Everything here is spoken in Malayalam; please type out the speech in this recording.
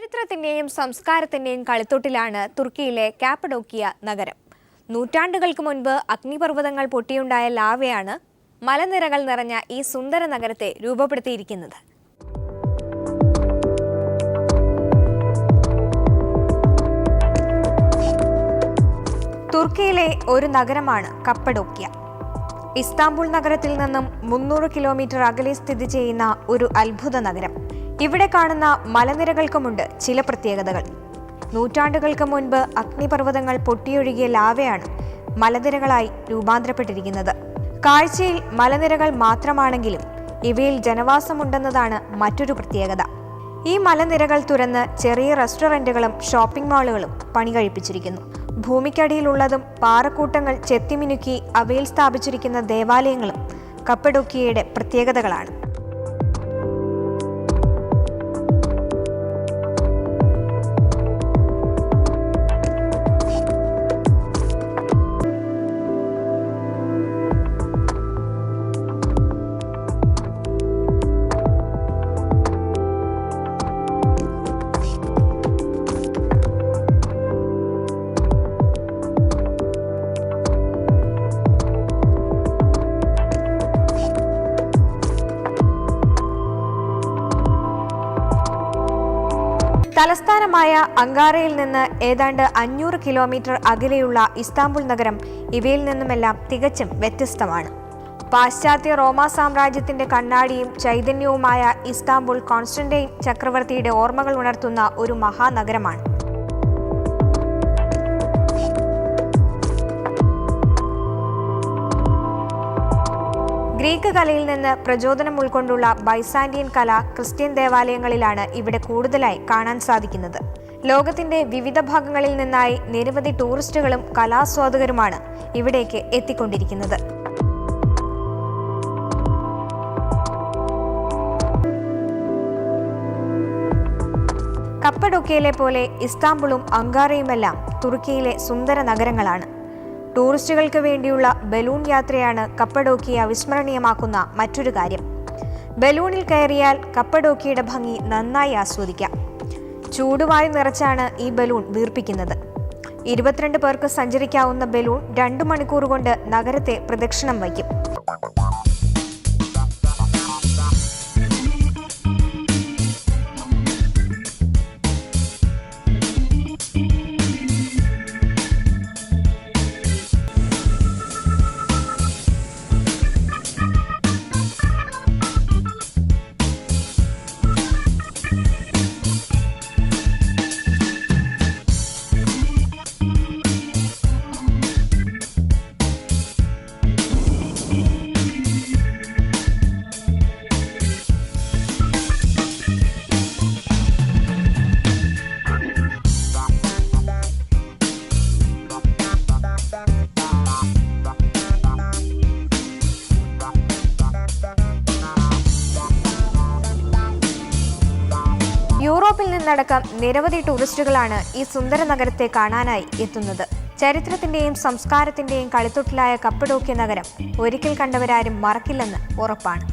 ചരിത്രത്തിന്റെയും സംസ്കാരത്തിന്റെയും കളിത്തൊട്ടിലാണ് തുർക്കിയിലെ കാപ്പഡോക്കിയ നഗരം. നൂറ്റാണ്ടുകൾക്ക് മുൻപ് അഗ്നിപർവ്വതങ്ങൾ പൊട്ടിയുണ്ടായ ലാവയാണ് മലനിരകൾ നിറഞ്ഞ ഈ സുന്ദര നഗരത്തെ രൂപപ്പെടുത്തിയിരിക്കുന്നത്. തുർക്കിയിലെ ഒരു നഗരമാണ് കപ്പഡോക്കിയ. ഇസ്താംബുൾ നഗരത്തിൽ നിന്നും 300 കിലോമീറ്റർ അകലെ സ്ഥിതി ചെയ്യുന്ന ഒരു അത്ഭുത നഗരം. ഇവിടെ കാണുന്ന മലനിരകൾക്കുമുണ്ട് ചില പ്രത്യേകതകൾ. നൂറ്റാണ്ടുകൾക്ക് മുൻപ് അഗ്നിപർവ്വതങ്ങൾ പൊട്ടിയൊഴുകിയ ലാവയാണ് മലനിരകളായി രൂപാന്തരപ്പെട്ടിരിക്കുന്നത്. കാഴ്ചയിൽ മലനിരകൾ മാത്രമാണെങ്കിലും ഇവയിൽ ജനവാസമുണ്ടെന്നതാണ് മറ്റൊരു പ്രത്യേകത. ഈ മലനിരകൾ തുറന്ന് ചെറിയ റെസ്റ്റോറന്റുകളും ഷോപ്പിംഗ് മാളുകളും പണി കഴിപ്പിച്ചിരിക്കുന്നു. ഭൂമിക്കടിയിലുള്ളതും പാറക്കൂട്ടങ്ങൾ ചെത്തിമിനുക്കി അവയിൽ സ്ഥാപിച്ചിരിക്കുന്ന ദേവാലയങ്ങളും കപ്പഡോക്കിയയുടെ പ്രത്യേകതകളാണ്. തലസ്ഥാനമായ അങ്കാറയിൽ നിന്ന് ഏതാണ്ട് 500 കിലോമീറ്റർ അകലെയുള്ള ഇസ്താംബുൾ നഗരം ഇവയിൽ നിന്നുമെല്ലാം തികച്ചും വ്യത്യസ്തമാണ്. പാശ്ചാത്യ റോമാ സാമ്രാജ്യത്തിന്റെ കണ്ണാടിയും ചൈതന്യവുമായ ഇസ്താംബുൾ കോൺസ്റ്റന്റൈൻ ചക്രവർത്തിയുടെ ഓർമ്മകൾ ഉണർത്തുന്ന ഒരു മഹാനഗരമാണ്. ഗ്രീക്ക് കലയിൽ നിന്ന് പ്രചോദനം ഉൾക്കൊണ്ടുള്ള ബൈസാന്റിയൻ കല ക്രിസ്ത്യൻ ദേവാലയങ്ങളിലാണ് ഇവിടെ കൂടുതലായി കാണാൻ സാധിക്കുന്നത്. ലോകത്തിന്റെ വിവിധ ഭാഗങ്ങളിൽ നിന്നായി നിരവധി ടൂറിസ്റ്റുകളും കലാസ്വാദകരുമാണ് ഇവിടേക്ക് എത്തിക്കൊണ്ടിരിക്കുന്നത്. കപ്പഡോക്കിയയിലെ പോലെ ഇസ്താംബുളും അങ്കാറയുമെല്ലാം തുർക്കിയിലെ സുന്ദര നഗരങ്ങളാണ്. ടൂറിസ്റ്റുകൾക്ക് വേണ്ടിയുള്ള ബലൂൺ യാത്രയാണ് കപ്പഡോക്കിയ വിസ്മരണീയമാക്കുന്ന മറ്റൊരു കാര്യം. ബലൂണിൽ കയറിയാൽ കപ്പഡോക്കിയയുടെ ഭംഗി നന്നായി ആസ്വദിക്കാം. ചൂടുവായു നിറച്ചാണ് ഈ ബലൂൺ വീർപ്പിക്കുന്നത്. 22 പേർക്ക് സഞ്ചരിക്കാവുന്ന ബലൂൺ 2 മണിക്കൂർ കൊണ്ട് നഗരത്തെ പ്രദക്ഷിണം വയ്ക്കും. യൂറോപ്പിൽ നിന്നടക്കം നിരവധി ടൂറിസ്റ്റുകളാണ് ഈ സുന്ദര നഗരത്തെ കാണാനായി എത്തുന്നത്. ചരിത്രത്തിന്റെയും സംസ്കാരത്തിന്റെയും കളിത്തൊട്ടിലായ കപ്പഡോക്കിയ നഗരം ഒരിക്കൽ കണ്ടവരാരും മറക്കില്ലെന്ന് ഉറപ്പാണ്.